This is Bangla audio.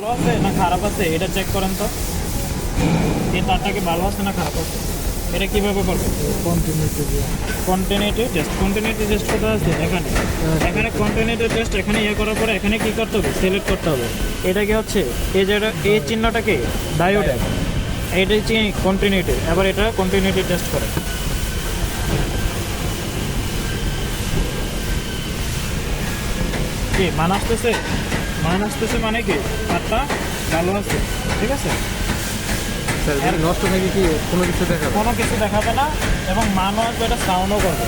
ভালো আছে না খারাপ আছে এটা চেক করেন তো, এই তারটা কি ভালো আছে না খারাপ আছে, এটা কীভাবে করবেন? কন্টিনিউটি টেস্ট কোথায় আছে? এখানে কন্টিনিউটি টেস্ট এখানে ইয়ে করার পরে এখানে কী করতে হবে? সিলেক্ট করতে হবে। এটা কি হচ্ছে এই যেটা এই চিহ্নটাকে ডায়োডের, এইটাই কন্টিনিউটি। এবার এটা কন্টিনিউটি টেস্ট করে কি মান আসতেছে মানে কি তারটা ভালো আছে, ঠিক আছে। স্যার নষ্ট নাকি কি কোনো কিছু দেখাবে? কোনো কিছু দেখাবে না এবং মানও আসবে, এটা সাউন্ডও করবে।